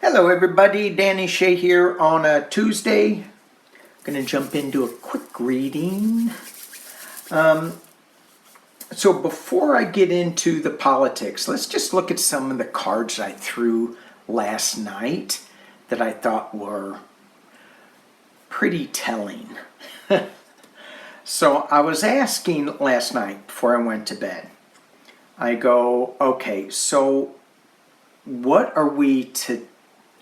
Hello everybody, Danny Shay here on a Tuesday. I'm going to jump into a quick reading. So before I get into the politics, let's just look at some of the cards I threw last night that I thought were pretty telling. So I was asking last night before I went to bed, I go, okay, so what are we to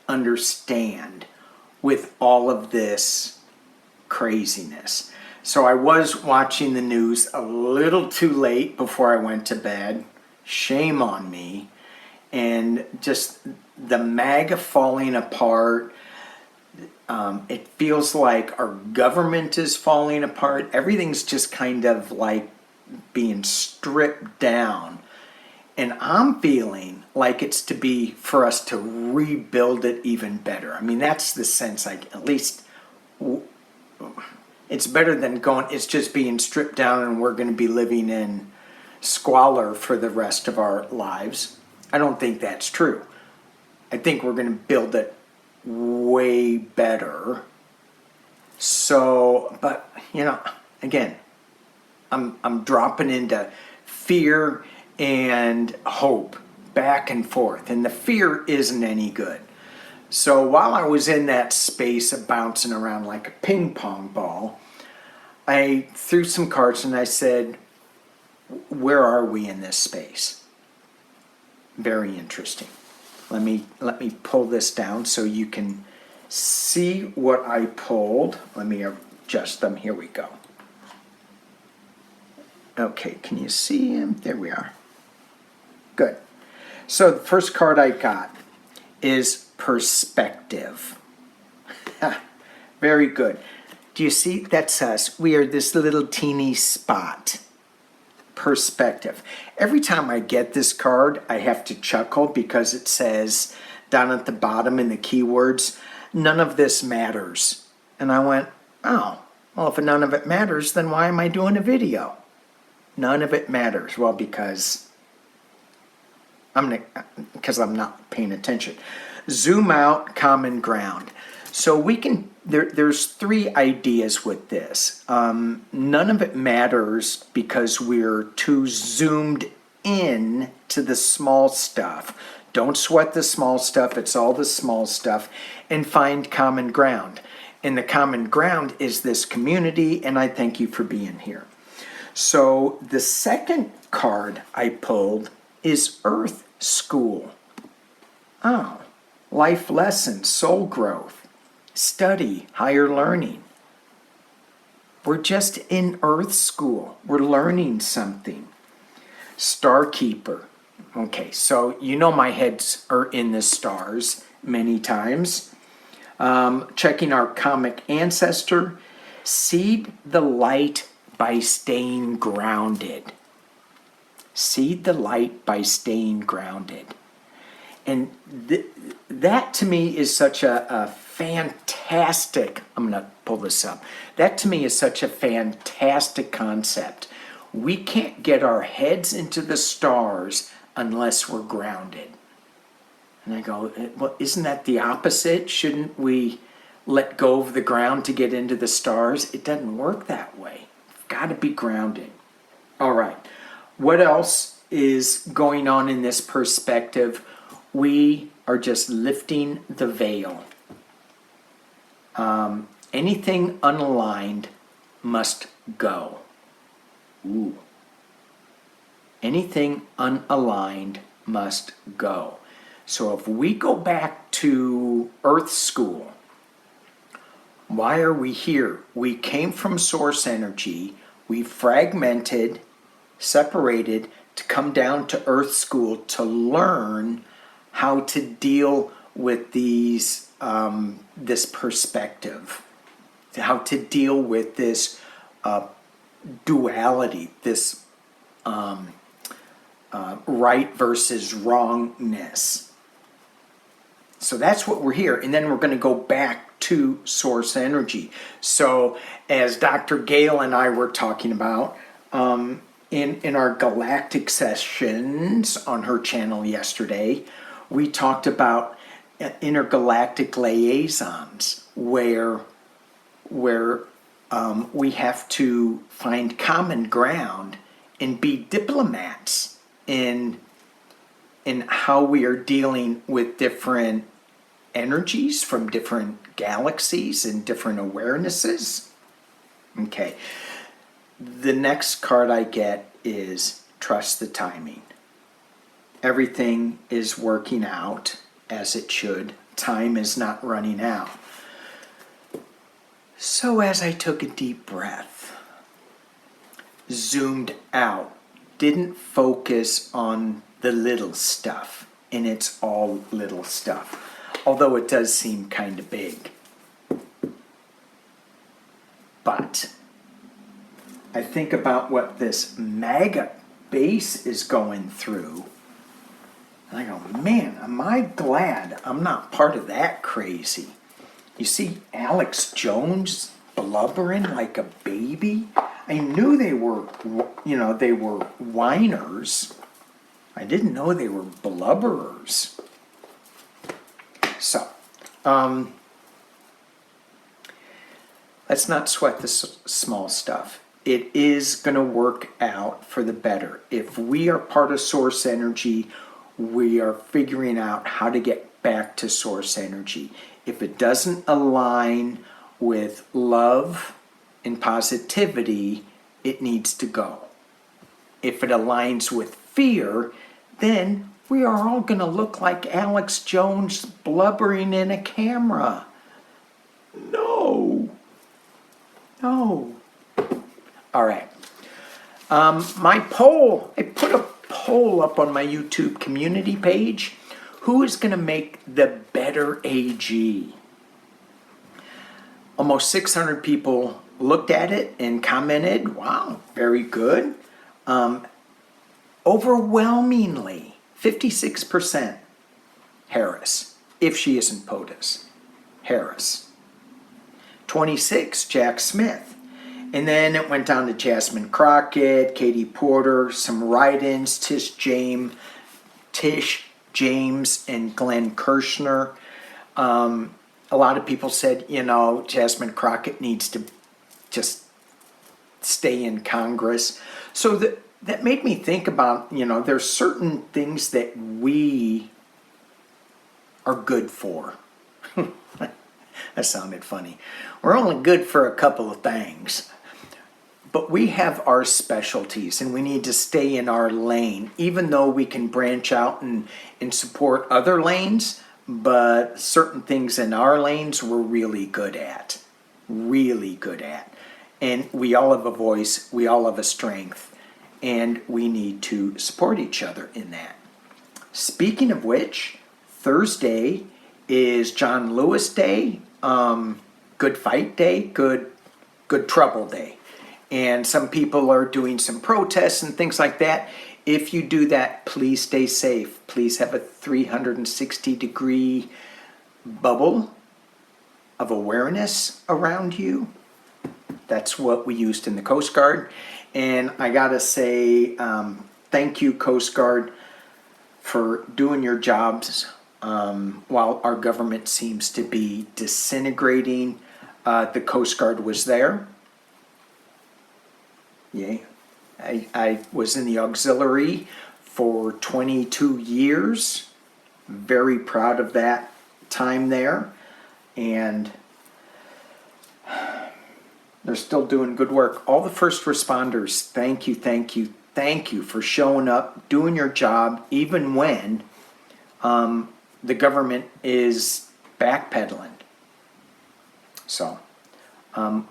understand with all of this craziness? So I was watching the news a little too late before I went to bed. Shame on me. And just the MAGA falling apart. It feels like our government is falling apart. Everything's just kind of like being stripped down. And I'm feeling like it's to be for us to rebuild it even better. I mean, that's the sense at least it's better than going, it's just being stripped down and we're going to be living in squalor for the rest of our lives. I don't think that's true. I think we're going to build it way better. So, but, you know, again, I'm dropping into fear and hope back and forth, and the fear isn't any good. So while I was in that space of bouncing around like a ping pong ball, I threw some cards and I said, where are we in this space? Very interesting. Let me pull this down so you can see what I pulled. Let me adjust them. Here we go. Okay, can you see him? There we are. Good. So the first card I got is perspective. Very good. Do you see? That's us. We are this little teeny spot. Perspective. Every time I get this card, I have to chuckle because it says down at the bottom in the keywords, none of this matters. And I went, oh, well, if none of it matters, then why am I doing a video? None of it matters. Well, because I'm not paying attention. Zoom out, common ground. So we can, there's three ideas with this. None of it matters because we're too zoomed in to the small stuff. Don't sweat the small stuff, it's all the small stuff, and find common ground. And the common ground is this community, and I thank you for being here. So the second card I pulled is Earth School. Oh, life lessons, soul growth, study, higher learning. We're just in Earth School. We're learning something. Star Keeper. Okay, so you know my heads are in the stars many times. Checking our comic ancestor. Seed the light by staying grounded. Seed the light by staying grounded. And that to me is such a fantastic, I'm going to pull this up. That to me is such a fantastic concept. We can't get our heads into the stars unless we're grounded. And I go, well, isn't that the opposite? Shouldn't we let go of the ground to get into the stars? It doesn't work that way. We've got to be grounded. All right. What else is going on in this perspective? We are just lifting the veil. Anything unaligned must go. Ooh. Anything unaligned must go. So if we go back to Earth School, why are we here? We came from source energy. We fragmented, separated to come down to Earth School to learn how to deal with these this perspective, how to deal with this duality, this right versus wrongness. So that's what we're here, and then we're going to go back to source energy. So as Dr. Gale and I were talking about in our galactic sessions on her channel yesterday, we talked about intergalactic liaisons where we have to find common ground and be diplomats in how we are dealing with different energies from different galaxies and different awarenesses. Okay. The next card I get is trust the timing. Everything is working out as it should. Time is not running out. So as I took a deep breath, zoomed out, didn't focus on the little stuff, and it's all little stuff, although it does seem kind of big. But I think about what this MAGA base is going through, and I go, man, am I glad I'm not part of that crazy. You see Alex Jones blubbering like a baby? I knew they were, they were whiners. I didn't know they were blubberers. So, let's not sweat the small stuff. It is going to work out for the better. If we are part of source energy, we are figuring out how to get back to source energy. If it doesn't align with love and positivity, it needs to go. If it aligns with fear, then we are all going to look like Alex Jones blubbering in a camera. No. All right. My poll, I put a poll up on my YouTube community page. Who is going to make the better AG? Almost 600 people looked at it and commented, wow, very good. Overwhelmingly, 56% Harris, if she isn't POTUS. Harris. 26, Jack Smith. And then it went down to Jasmine Crockett, Katie Porter, some write-ins, Tish James, and Glenn Kirshner. A lot of people said, Jasmine Crockett needs to just stay in Congress. So that made me think about, there's certain things that we are good for. That sounded funny. We're only good for a couple of things. But we have our specialties and we need to stay in our lane, even though we can branch out and support other lanes, but certain things in our lanes we're really good at. Really good at. And we all have a voice, we all have a strength, and we need to support each other in that. Speaking of which, Thursday is John Lewis Day, Good Fight Day, Good Trouble Day. And some people are doing some protests and things like that. If you do that, please stay safe. Please have a 360-degree bubble of awareness around you. That's what we used in the Coast Guard. And I gotta say, thank you, Coast Guard, for doing your jobs while our government seems to be disintegrating. The Coast Guard was there. Yeah, I was in the auxiliary for 22 years. Very proud of that time there. And they're still doing good work. All the first responders, thank you for showing up, doing your job, even when the government is backpedaling. So,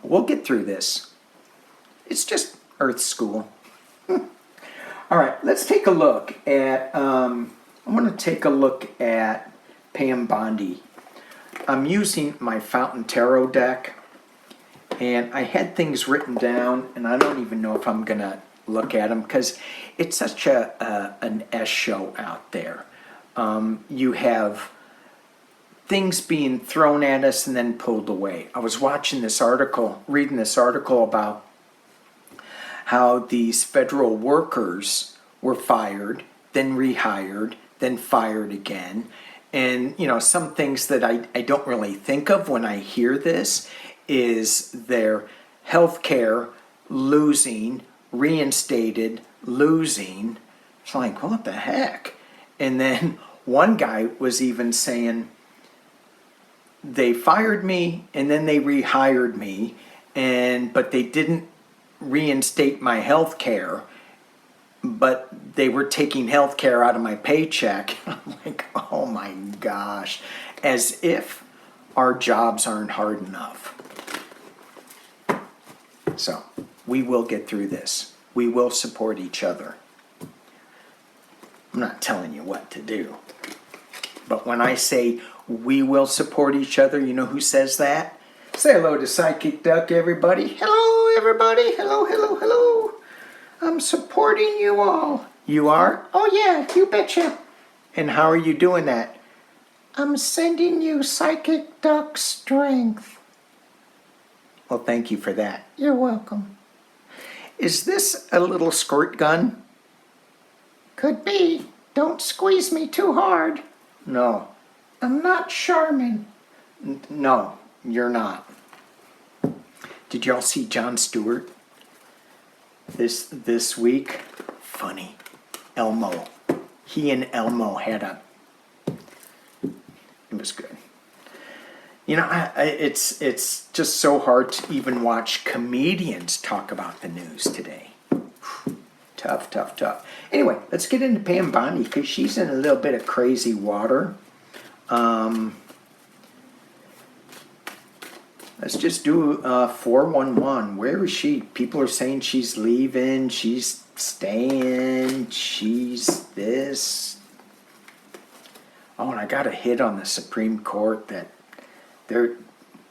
we'll get through this. It's just Earth School. All right, let's take a look at, I want to take a look at Pam Bondi. I'm using my Fountain Tarot deck, and I had things written down, and I don't even know if I'm going to look at them, because it's such an S show out there. You have things being thrown at us and then pulled away. I was watching this article, reading this article about how these federal workers were fired, then rehired, then fired again, And, some things that I don't really think of when I hear this is their health care losing, reinstated, losing. It's like, what the heck? And then one guy was even saying, they fired me and then they rehired me, but they didn't reinstate my health care, but they were taking health care out of my paycheck. I'm like, oh my gosh, as if our jobs aren't hard enough. So we will get through this. We will support each other. I'm not telling you what to do, but when I say we will support each other, you know who says that? Say hello to Psychic Duck, everybody. Hello, everybody. Hello, hello, hello. I'm supporting you all. You are? Oh, yeah, you betcha. And how are you doing that? I'm sending you Psychic Duck strength. Well, thank you for that. You're welcome. Is this a little squirt gun? Could be. Don't squeeze me too hard. No. I'm not Charmin. No, you're not. Did y'all see Jon Stewart this week? Funny. Elmo. He and Elmo had it was good. It's just so hard to even watch comedians talk about the news today. Tough, tough, tough. Anyway, let's get into Pam Bondi because she's in a little bit of crazy water. Let's just do 411. Where is she? People are saying she's leaving, she's staying, she's this. Oh, and I got a hit on the Supreme Court that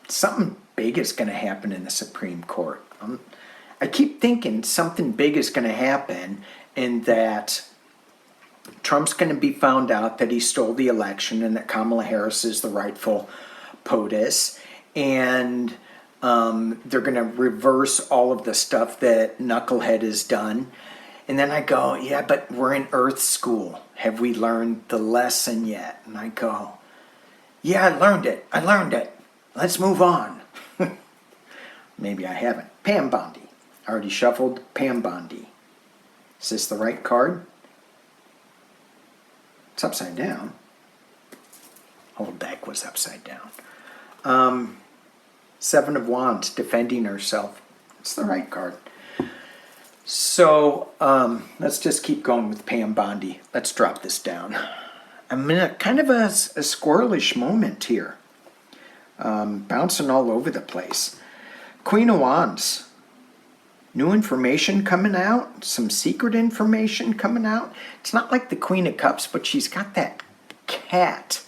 something big is going to happen in the Supreme Court. I keep thinking something big is going to happen and that Trump's going to be found out that he stole the election and that Kamala Harris is the rightful POTUS. And they're going to reverse all of the stuff that Knucklehead has done. And then I go, yeah, but we're in Earth School. Have we learned the lesson yet? And I go, yeah, I learned it. Let's move on. Maybe I haven't. Pam Bondi. I already shuffled Pam Bondi. Is this the right card? It's upside down. Whole deck was upside down. Seven of Wands, defending herself. It's the right card. So let's just keep going with Pam Bondi. Let's drop this down. I'm in a kind of a squirrelish moment here. Bouncing all over the place. Queen of Wands. New information coming out. Some secret information coming out. It's not like the Queen of Cups, but she's got that cat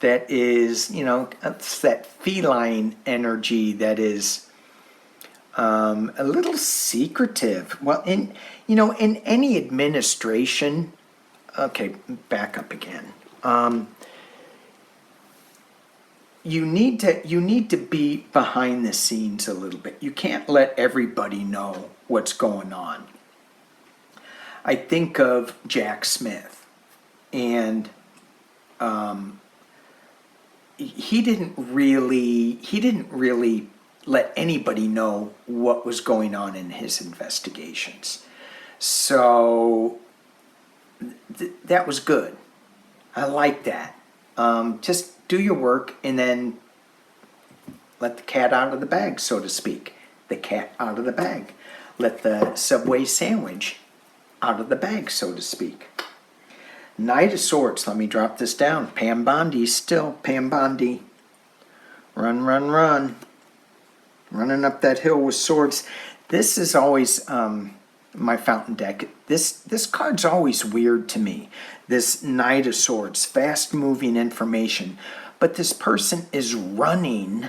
that is, it's that feline energy that is a little secretive. Well, in any administration, okay, back up again. You need to be behind the scenes a little bit. You can't let everybody know what's going on. I think of Jack Smith, and he didn't really let anybody know what was going on in his investigations. So that was good. I like that. Just do your work and then let the cat out of the bag, so to speak. The cat out of the bag. Let the Subway sandwich out of the bag, so to speak. Knight of Swords. Let me drop this down. Pam Bondi, still Pam Bondi. Run, run, run. Running up that hill with swords. This is always my fountain deck. This card's always weird to me. This Knight of Swords, fast-moving information. But this person is running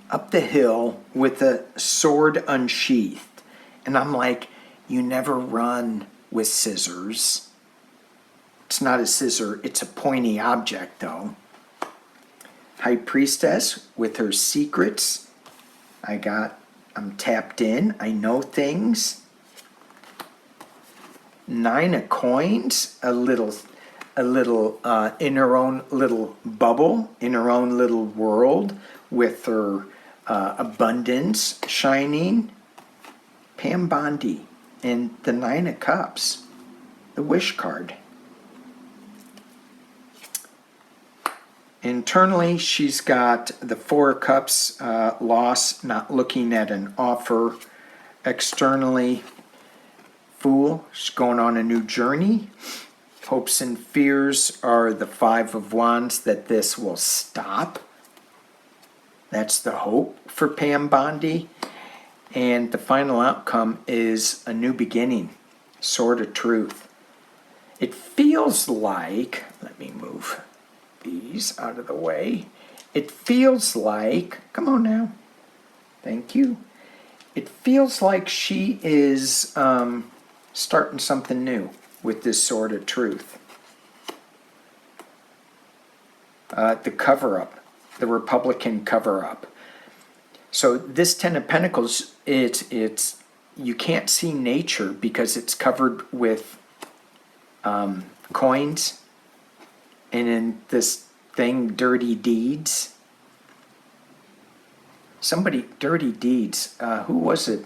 up the hill with a sword unsheathed. And I'm like, you never run with scissors. It's not a scissor, it's a pointy object, though. High Priestess with her secrets. I'm tapped in. I know things. Nine of Coins, a little a little in her own little bubble, in her own little world, with her abundance shining. Pam Bondi and the Nine of Cups, the Wish card. Internally, she's got the Four of Cups, loss, not looking at an offer. Externally, Fool, she's going on a new journey. Hopes and fears are the Five of Wands, that this will stop. That's the hope for Pam Bondi. And the final outcome is a new beginning, Sword of Truth. It feels like, let me move these out of the way. It feels like, come on now, thank you. It feels like she is starting something new with this Sword of Truth. The cover-up, the Republican cover-up. So this Ten of Pentacles, it's you can't see nature because it's covered with coins. And in this thing, Dirty Deeds. Somebody, Dirty Deeds, who was it?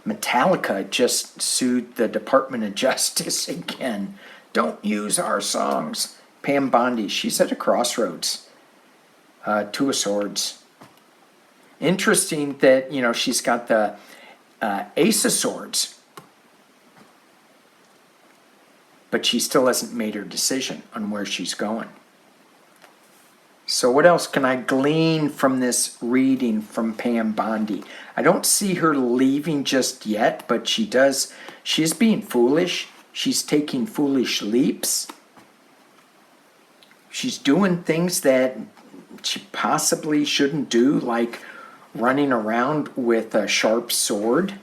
Metallica just sued the Department of Justice again. Don't use our songs. Pam Bondi, she's at a crossroads. Two of Swords. Interesting that, you know, she's got the Ace of Swords. But she still hasn't made her decision on where she's going. So what else can I glean from this reading from Pam Bondi? I don't see her leaving just yet, but she does. She's being foolish. She's taking foolish leaps. She's doing things that she possibly shouldn't do, like running around with a sharp sword,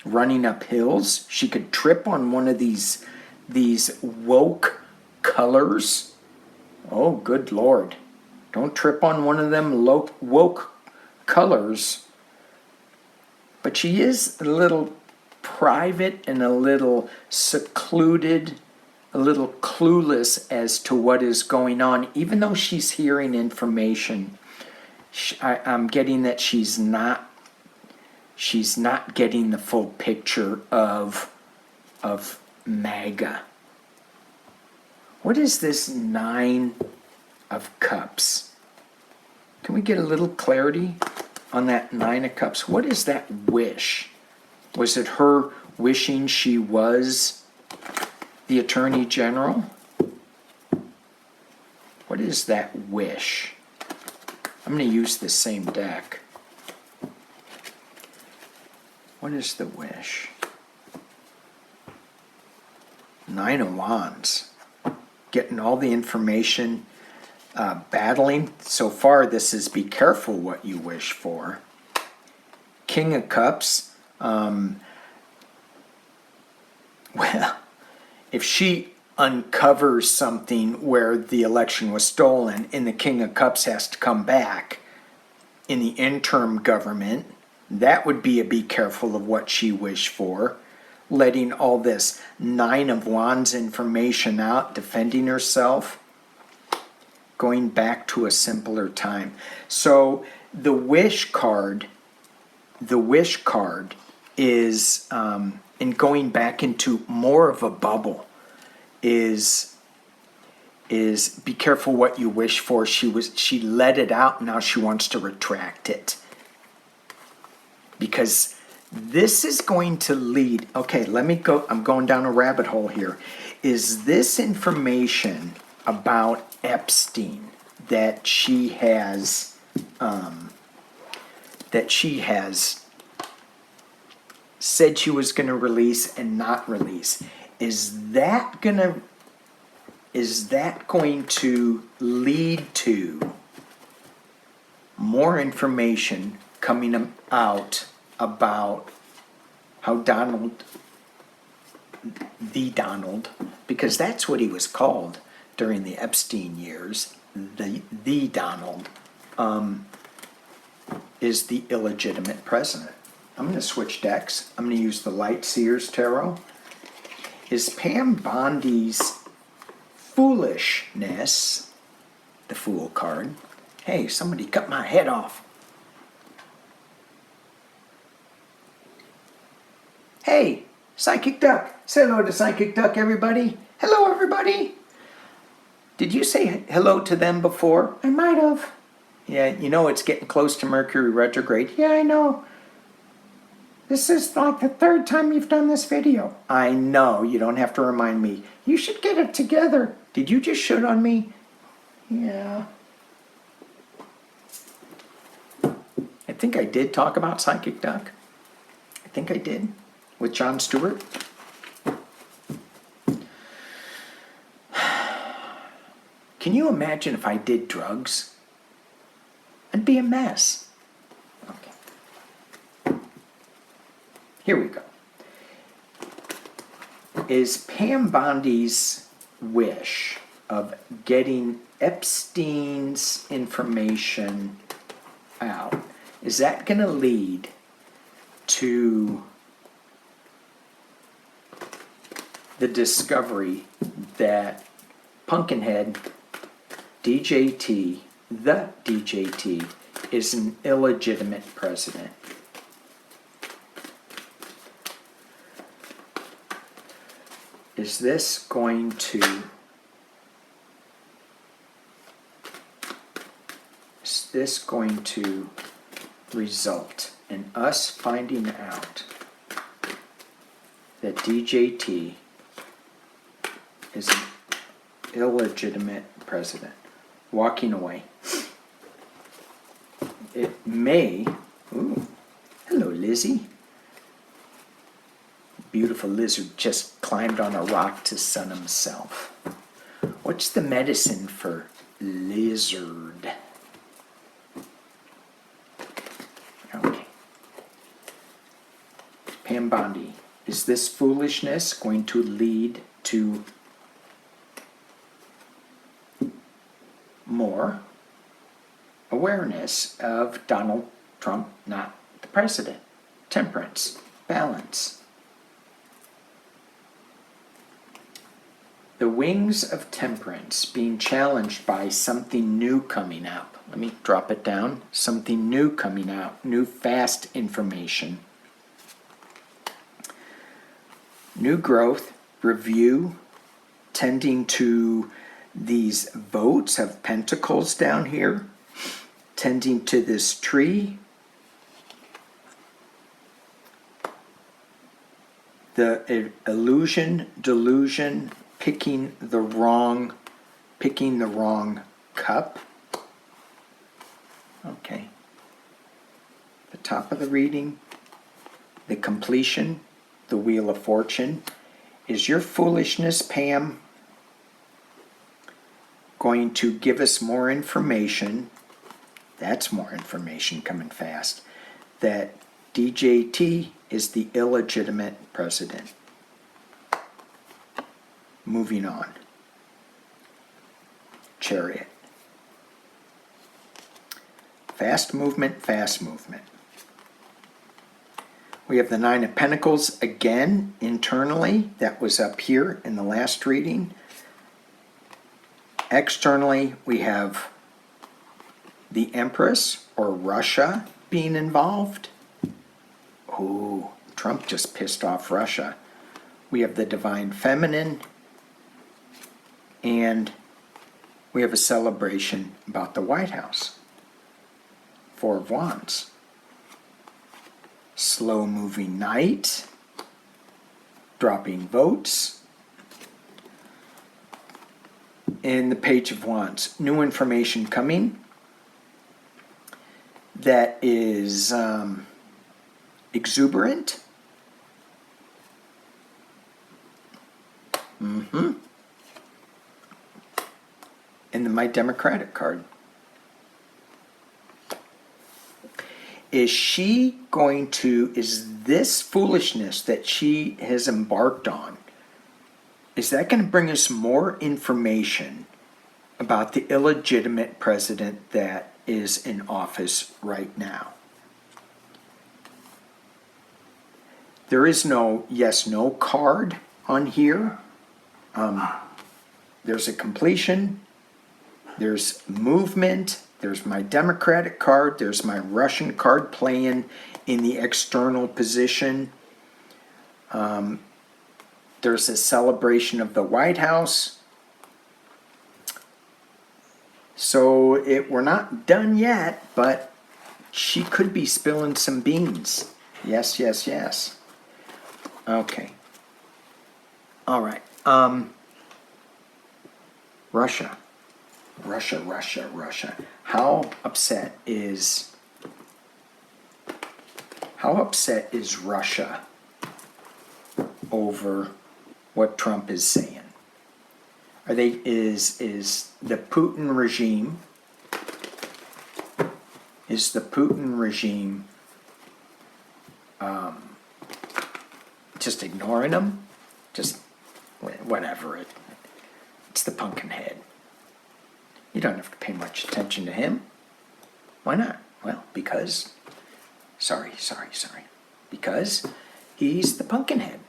running up hills. She could trip on one of these woke colors. Oh, good Lord. Don't trip on one of them woke colors. But she is a little private and a little secluded, a little clueless as to what is going on. Even though she's hearing information, I'm getting that she's not getting the full picture of MAGA. What is this Nine of Cups? Can we get a little clarity on that Nine of Cups? What is that wish? Was it her wishing she was the Attorney General? What is that wish? I'm going to use the same deck. What is the wish? Nine of Wands. Getting all the information, battling. So far, this is be careful what you wish for. King of Cups. Well, if she uncovers something where the election was stolen and the King of Cups has to come back in the interim government, that would be a be careful of what she wished for. Letting all this Nine of Wands information out, defending herself, going back to a simpler time. So the wish card is, in going back into more of a bubble, is be careful what you wish for. She let it out, now she wants to retract it. Because this is going to lead, okay, let me go, I'm going down a rabbit hole here. Is this information about Epstein that she has said she was going to release and not release, is that going to lead to more information coming out about how Donald, because that's what he was called during the Epstein years, the Donald, is the illegitimate president. I'm going to switch decks. I'm going to use the Light Seers Tarot. Is Pam Bondi's foolishness the Fool card? Hey, somebody cut my head off. Hey, Psychic Duck. Say hello to Psychic Duck, everybody. Hello, everybody. Did you say hello to them before? I might have. Yeah, you know it's getting close to Mercury retrograde. Yeah, I know. This is like the third time you've done this video. I know, you don't have to remind me. You should get it together. Did you just shoot on me? Yeah. I think I did talk about Psychic Duck. I think I did. With Jon Stewart. Can you imagine if I did drugs? I'd be a mess. Okay. Here we go. Is Pam Bondi's wish of getting Epstein's information out, is that going to lead to the discovery that Pumpkinhead DJT, the DJT, is an illegitimate president? Is this going to result in us finding out that DJT is an illegitimate president, walking away? It may. Ooh, hello, Lizzie. Beautiful lizard just climbed on a rock to sun himself. What's the medicine for lizard? Okay. Pam Bondi, is this foolishness going to lead to more awareness of Donald Trump not the president? Temperance, balance. The wings of temperance being challenged by something new coming out. Let me drop it down. Something new coming out. New fast information. New growth, review, tending to these votes of pentacles down here, tending to this tree. The illusion, delusion, picking the wrong cup. Okay. The top of the reading, the completion, the Wheel of Fortune. Is your foolishness, Pam, going to give us more information? That's more information coming fast. That DJT is the illegitimate president. Moving on. Chariot. Fast movement, fast movement. We have the Nine of Pentacles again internally. That was up here in the last reading. Externally, we have the Empress or Russia being involved. Oh, Trump just pissed off Russia. We have the Divine Feminine. And we have a celebration about the White House. Four of Wands. Slow-moving night. Dropping votes. And the Page of Wands. New information coming that is exuberant. And then my Democratic card. Is this foolishness that she has embarked on, is that going to bring us more information about the illegitimate president that is in office right now? There is no yes/no card on here. There's a completion, there's movement, there's my Democratic card, there's my Russian card playing in the external position. There's a celebration of the White House. So we're not done yet, but she could be spilling some beans. Yes, yes, yes. Okay. All right. Russia. How upset is Russia over what Trump is saying? Is the Putin regime just ignoring him? Just whatever. It's the pumpkin head. You don't have to pay much attention to him. Why not? Well, because because he's the pumpkin head.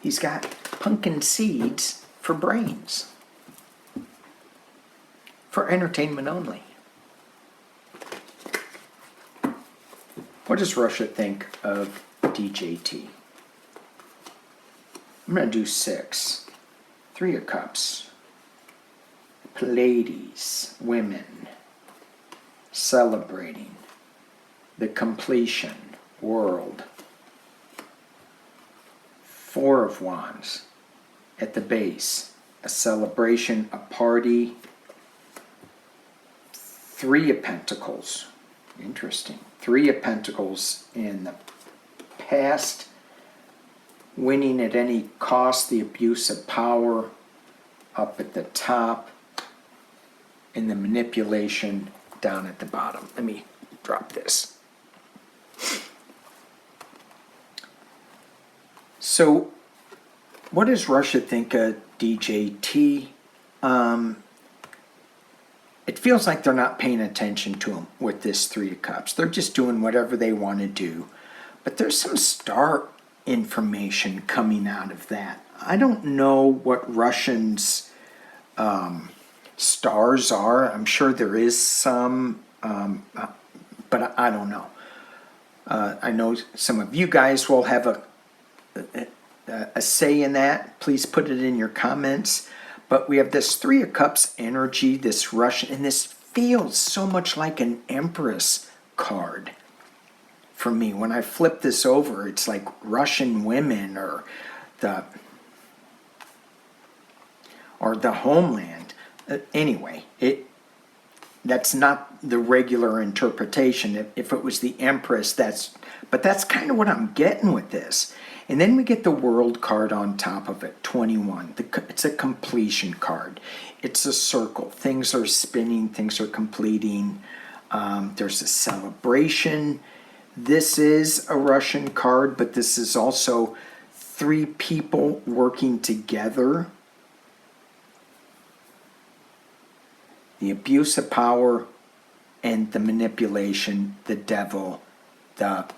He's got pumpkin seeds for brains. For entertainment only. What does Russia think of DJT? I'm going to do 6. 3 of Cups. Pleiades, women. Celebrating. The completion, world. 4 of Wands at the base. A celebration, a party. 3 of Pentacles. Interesting. 3 of Pentacles in the past. Winning at any cost, the abuse of power up at the top. And the manipulation down at the bottom. Let me drop this. So, what does Russia think of DJT? It feels like they're not paying attention to him with this 3 of Cups. They're just doing whatever they want to do. But there's some star information coming out of that. I don't know what Russians' stars are. I'm sure there is some, but I don't know. I know some of you guys will have a say in that. Please put it in your comments. But we have this 3 of Cups energy, this Russian, and this feels so much like an Empress card for me. When I flip this over, it's like Russian women or the homeland. Anyway, that's not the regular interpretation. If it was the Empress, but that's kind of what I'm getting with this. And then we get the World card on top of it, 21. It's a completion card. It's a circle. Things are spinning, things are completing. There's a celebration. This is a Russian card, but this is also 3 people working together. The abuse of power and the manipulation, the devil, the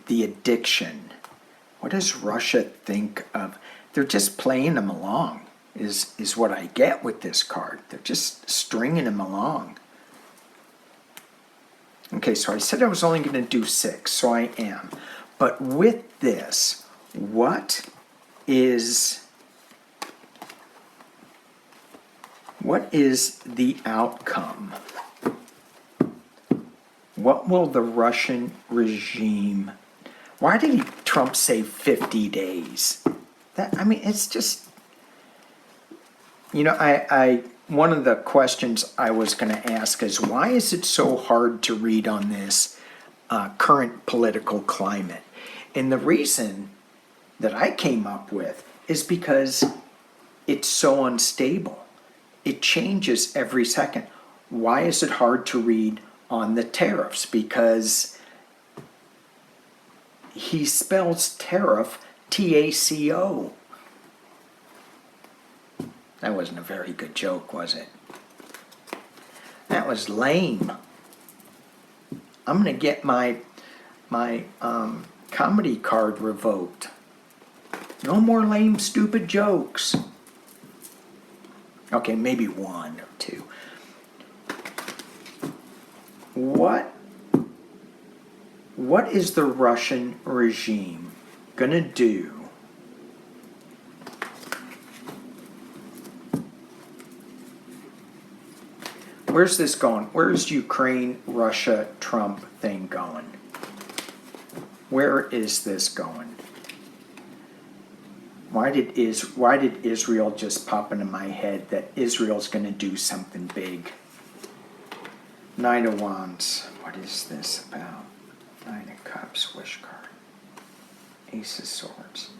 addiction. What does Russia think of? They're just playing them along, is what I get with this card. They're just stringing them along. Okay, so I said I was only going to do 6, so I am. But with this, what is the outcome? What will the Russian regime... Why did Trump say 50 days? It's just... one of the questions I was going to ask is, why is it so hard to read on this current political climate? And the reason that I came up with is because it's so unstable. It changes every second. Why is it hard to read on the tariffs? Because he spells tariff T-A-C-O. That wasn't a very good joke, was it? That was lame. I'm going to get my Comedy card revoked. No more lame, stupid jokes. Okay, maybe one or two. What is the Russian regime gonna do Where's this going? Where's Ukraine, Russia, Trump thing going? Where is this going? Why did Israel just pop into my head that Israel's going to do something big? Nine of Wands. What is this about? Nine of Cups, wish card. Ace of Swords.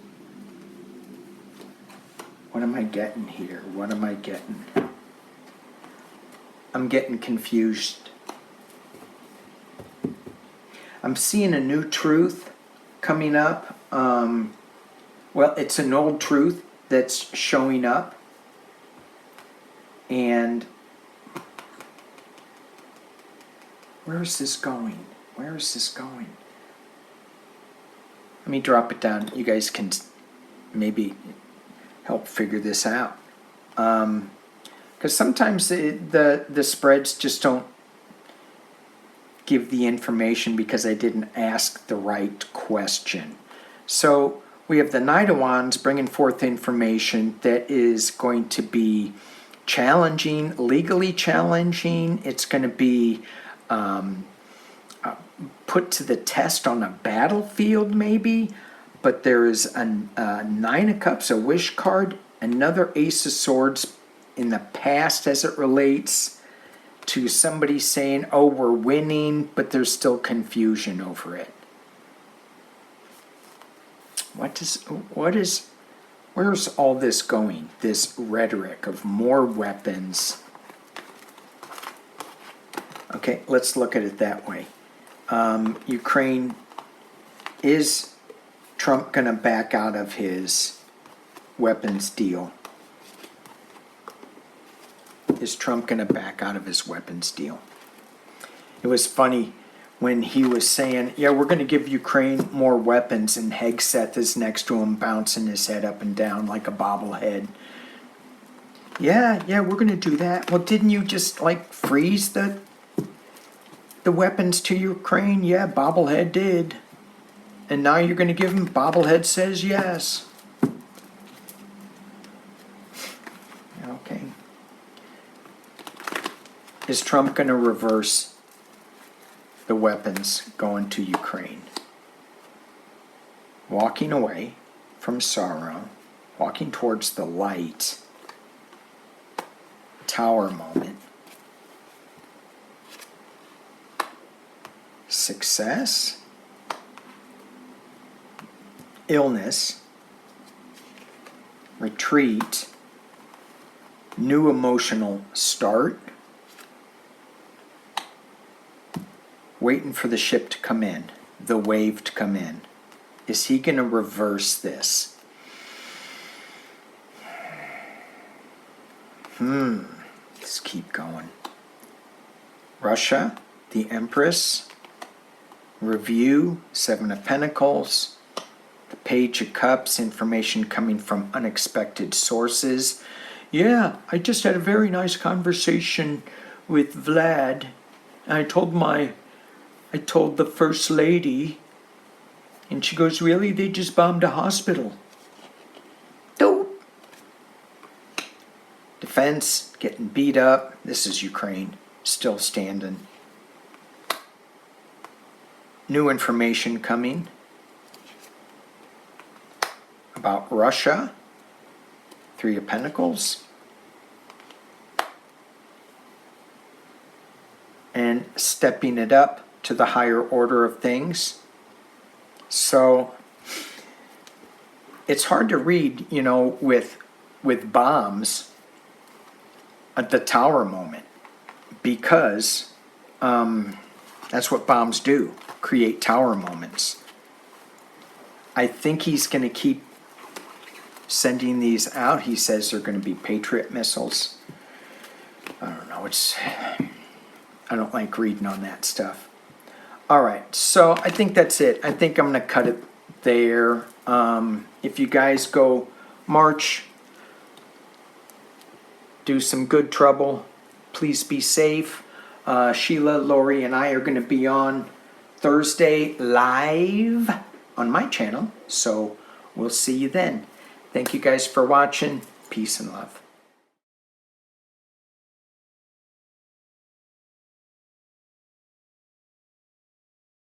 What am I getting here? What am I getting? I'm getting confused. I'm seeing a new truth coming up. Well, it's an old truth that's showing up. And where is this going? Where is this going? Let me drop it down. You guys can maybe help figure this out. Because sometimes the spreads just don't give the information because I didn't ask the right question. So we have the Knight of Wands bringing forth information that is going to be challenging, legally challenging. It's going to be put to the test on a battlefield maybe. But there is a Nine of Cups, a wish card, another Ace of Swords in the past as it relates to somebody saying, oh, we're winning, but there's still confusion over it. Where's all this going? This rhetoric of more weapons. Okay, let's look at it that way. Ukraine, is Trump going to back out of his weapons deal? Is Trump going to back out of his weapons deal? It was funny when he was saying, yeah, we're going to give Ukraine more weapons, and Hegseth is next to him bouncing his head up and down like a bobblehead. Yeah, we're going to do that. Well, didn't you just like freeze the weapons to Ukraine? Yeah, bobblehead did. And now you're going to give him, bobblehead says yes. Okay. Is Trump going to reverse the weapons going to Ukraine? Walking away from sorrow, walking towards the light, Tower moment. Success, illness, retreat, new emotional start, waiting for the ship to come in, the wave to come in. Is he going to reverse this? Let's keep going. Russia, the Empress, review, Seven of Pentacles, the Page of Cups, information coming from unexpected sources. Yeah, I just had a very nice conversation with Vlad. I told the First Lady, and she goes, really? They just bombed a hospital. Dope. Defense, getting beat up. This is Ukraine, still standing. New information coming about Russia. Three of Pentacles. And stepping it up to the higher order of things. So it's hard to read, with bombs at the Tower moment, because that's what bombs do, create tower moments. I think he's going to keep sending these out. He says they're going to be Patriot missiles. I don't know. I don't like reading on that stuff. All right, so I think that's it. I think I'm going to cut it there. If you guys go march, do some good trouble. Please be safe. Sheila, Lori, and I are going to be on Thursday live on my channel. So we'll see you then. Thank you guys for watching. Peace and love.